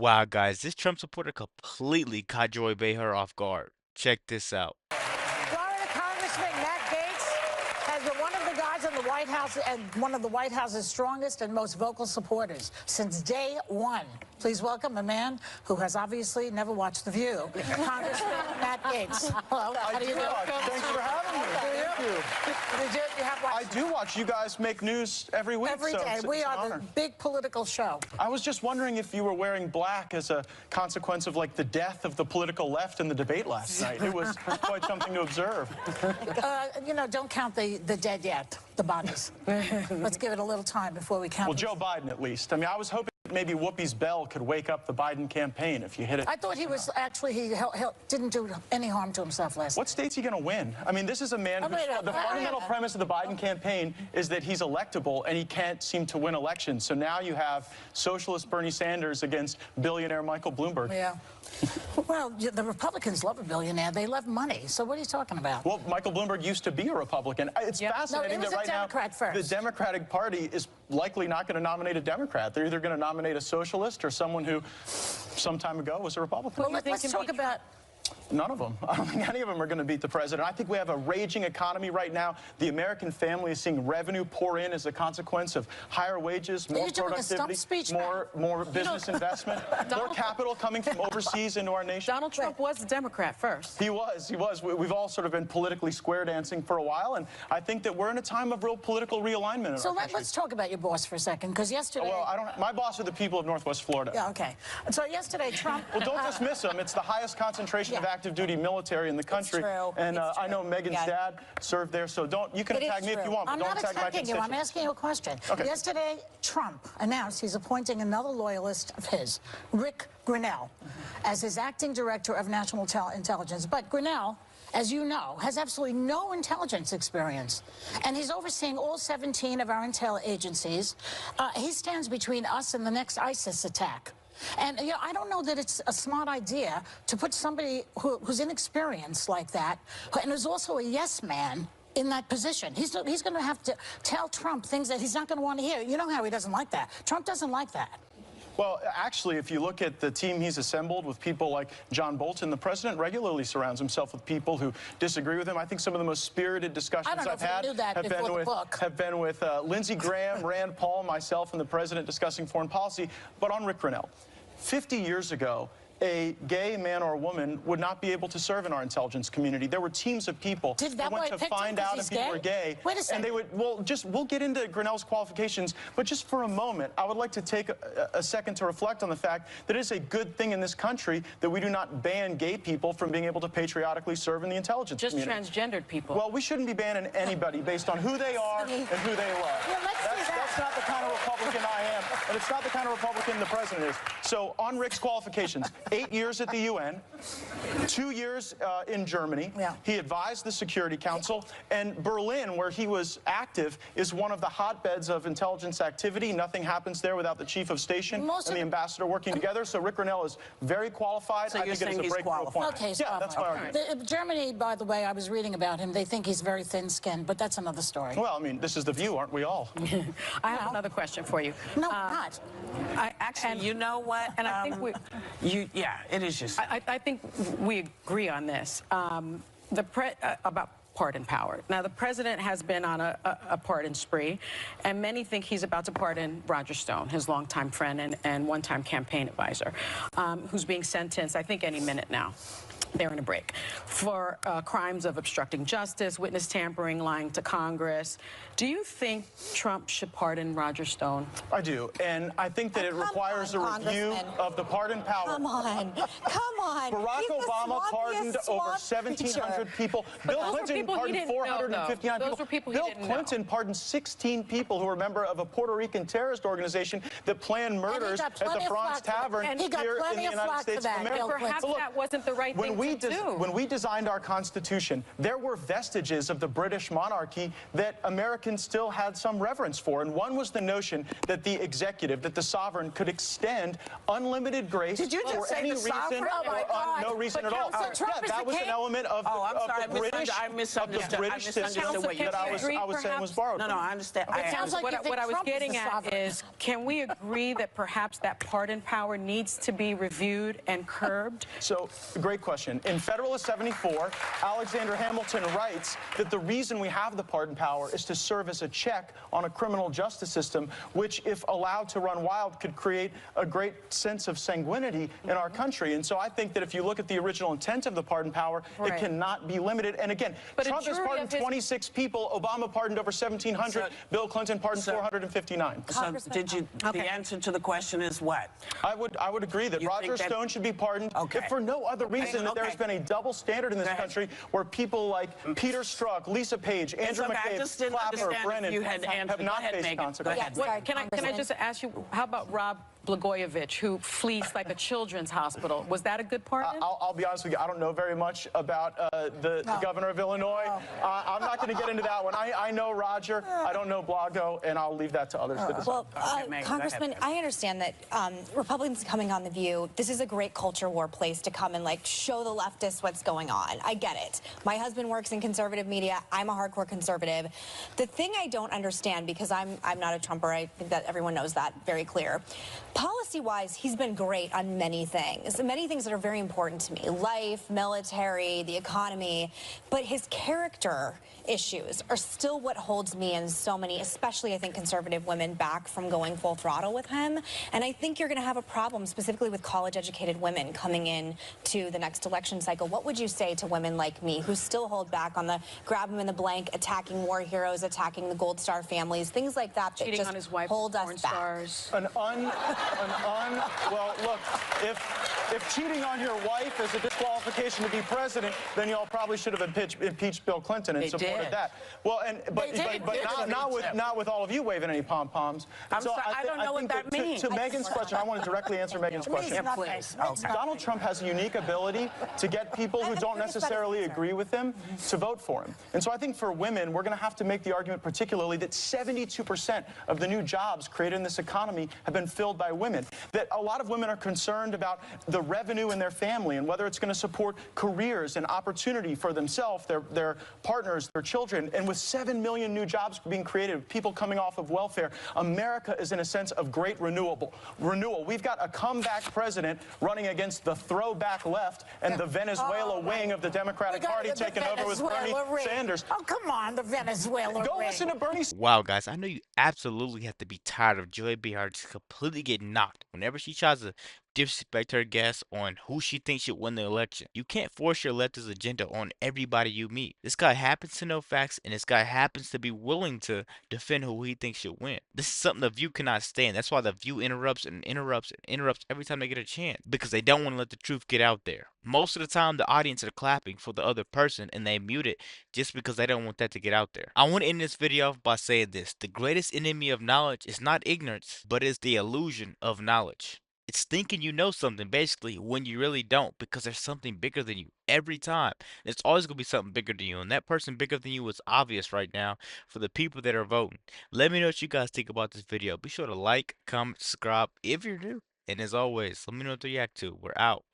Wow, guys, this Trump supporter completely caught Joy Behar off guard. Check this out. Florida Congressman Matt Gaetz has been one of the guys in the White House and one of the White House's strongest and most vocal supporters since day one. Please welcome a man who has obviously never watched The View, Congressman Matt Gaetz. Hello, how do you do? Thanks for having me. Thank you. You have watched? I do watch. You guys make news every week. Every day. We are the big political show. I was just wondering if you were wearing black as a consequence of, like, the death of the political left in the debate last night. It was quite something to observe. You know, don't count the dead yet, the bodies. Let's give it a little time before we count. Well, Joe Biden, at least. I mean, I was hoping maybe Whoopi's bell could wake up the Biden campaign if you hit it. I thought he was actually, he didn't do any harm to himself last night. What state's he going to win? I mean, this is a man who's, the fundamental premise of the Biden campaign is that he's electable and he can't seem to win elections. So now you have socialist Bernie Sanders against billionaire Michael Bloomberg. Yeah. Well, the Republicans love a billionaire. They love money. So what are you talking about? Well, Michael Bloomberg used to be a Republican. It's fascinating that right now the Democratic Party is likely not going to nominate a Democrat. They're either going to nominate a socialist or someone who some time ago was a Republican. Well, let's talk about... None of them. I don't think any of them are going to beat the president. I think we have a raging economy right now. The American family is seeing revenue pour in as a consequence of higher wages, more productivity, more business investment, more capital coming from overseas into our nation. Donald Trump was a Democrat first. He was. We've all sort of been politically square dancing for a while, and I think that we're in a time of real political realignment in our country. Let's talk about your boss for a second, because yesterday... Well, my boss are the people of Northwest Florida. Yeah, okay. So yesterday, Trump... Well, don't dismiss them. It's the highest concentration of active duty military in the country. It's true. And I know Megan's dad served there, so you can attack me if you want, but don't attack my constituents. I'm asking you a question. Okay. Yesterday, Trump announced he's appointing another loyalist of his, Rick Grinnell, as his acting director of national intelligence. But Grinnell, as you know, has absolutely no intelligence experience. And he's overseeing all 17 of our intel agencies. He stands between us and the next ISIS attack. And, you know, I don't know that it's a smart idea to put somebody who's inexperienced like that, and who's also a yes man, in that position. He's going to have to tell Trump things that he's not going to want to hear. You know how he doesn't like that. Trump doesn't like that. Well, actually, if you look at the team he's assembled with people like John Bolton, the president regularly surrounds himself with people who disagree with him. I think some of the most spirited discussions I've had have been with Lindsey Graham, Rand Paul, myself, and the president discussing foreign policy. But on Rick Grinnell, 50 years ago, a gay man or woman would not be able to serve in our intelligence community. There were teams of people who went to find out if people were gay. Wait a second. And they would, we'll get into Grinnell's qualifications, but just for a moment, I would like to take a second to reflect on the fact that it is a good thing in this country that we do not ban gay people from being able to patriotically serve in the intelligence community. Just transgendered people. Well, we shouldn't be banning anybody based on who they are and who they love. Well, that's not the kind of Republican I am, and it's not the kind of Republican the president is. So on Rick's qualifications, 8 years at the UN, 2 years in Germany. Yeah. He advised the Security Council, and Berlin, where he was active, is one of the hotbeds of intelligence activity. Nothing happens there without the chief of station and the ambassador working together. So Rick Grinnell is very qualified. So I think it is a breakthrough appointment. Okay, yeah, that's my argument. Germany, by the way, I was reading about him. They think he's very thin-skinned, but that's another story. Well, I mean, this is The View, aren't we all? I have another question for you. No, not. Actually, you know what? And I think yeah, it is just. I think we agree on this. About pardon power. Now, the president has been on a pardon spree, and many think he's about to pardon Roger Stone, his longtime friend and one-time campaign advisor, who's being sentenced, I think, any minute now. They're in a break for crimes of obstructing justice, witness tampering, lying to Congress. Do you think Trump should pardon Roger Stone? I do, and I think that it requires a review of the pardon power. Come on, come on. Barack Obama pardoned over 1,700 people. Bill Clinton pardoned 459 people. Bill Clinton pardoned 16 people who were a member of a Puerto Rican terrorist organization that planned murders at the Bronx Tavern here in the United States of America. Perhaps that wasn't the right thing when we designed our Constitution, there were vestiges of the British monarchy that Americans still had some reverence for. And one was the notion that the executive, that the sovereign, could extend unlimited grace for any reason or no reason at all. Yeah, that was an element of the British system that I was saying was borrowed. No, I understand. What I was getting at is, can we agree that perhaps that pardon power needs to be reviewed and curbed? So, great question. In Federalist 74, Alexander Hamilton writes that the reason we have the pardon power is to serve as a check on a criminal justice system, which, if allowed to run wild, could create a great sense of sanguinity in our country. And so I think that if you look at the original intent of the pardon power, it cannot be limited. And again, Trump has pardoned 26 people. Obama pardoned over 1,700. Bill Clinton pardoned 459. So the answer to the question is what? I would agree that Roger Stone should be pardoned if for no other reason that there's been a double standard in this country where people like Peter Strzok, Lisa Page, Andrew McCabe, Clapper, Brennan have not faced consequences. Can I just ask you, how about Rob Blagojevich, who flees like a children's hospital? Was that a good pardon? I'll be honest with you, I don't know very much about the governor of Illinois. I'm not going to get into that one. I know Roger, I don't know Blago, and I'll leave that to others to decide. Well, Congressman, I understand that Republicans coming on The View, this is a great culture war place to come and like show the leftists what's going on. I get it. My husband works in conservative media. I'm a hardcore conservative. The thing I don't understand, because I'm not a Trumper, I think that everyone knows that very clear. Policy-wise, he's been great on many things that are very important to me. Life, military, the economy. But his character issues are still what holds me and so many, especially I think conservative women, back from going full throttle with him. And I think you're going to have a problem specifically with college-educated women coming in to the next election cycle. What would you say to women like me who still hold back on the grab him in the blank, attacking war heroes, attacking the Gold Star families, things like that that cheating just on his wife, hold us back? Stars. Well, look, if cheating on your wife is a disqualification to be president, then y'all probably should have impeached Bill Clinton and supported that. Well, but not with all of you waving any pom-poms. I'm sorry, I don't know what that means. To Megan's question, I want to directly answer Megan's question. Please. Donald Trump has a unique ability to get people who don't necessarily agree with him to vote for him. And so I think for women, we're going to have to make the argument particularly that 72% of the new jobs created in this economy have been filled by women. That a lot of women are concerned about the revenue in their family and whether it's going to support careers and opportunity for themselves, their partners, their children. And with 7 million new jobs being created, people coming off of welfare, America is in a sense of great renewal. We've got a comeback president running against the throwback left and the Venezuela wing of the Democratic Party taking over with Bernie Sanders. Oh, come on, the Venezuela Go ring. listen to Bernie. Wow, guys, I know you absolutely have to be tired of Joy Behar just completely getting knocked whenever she tries to disrespect her guests on who she thinks should win the election. You can't force your leftist agenda on everybody you meet. This guy happens to know facts, and this guy happens to be willing to defend who he thinks should win. This is something The View cannot stand. That's why The View interrupts and interrupts and interrupts every time they get a chance, because they don't want to let the truth get out there. Most of the time, the audience are clapping for the other person, and they mute it just because they don't want that to get out there. I want to end this video off by saying this. The greatest enemy of knowledge is not ignorance, but is the illusion of knowledge. It's thinking you know something, basically, when you really don't, because there's something bigger than you every time. It's always going to be something bigger than you, and that person bigger than you is obvious right now for the people that are voting. Let me know what you guys think about this video. Be sure to like, comment, subscribe if you're new. And as always, let me know what you react to. We're out.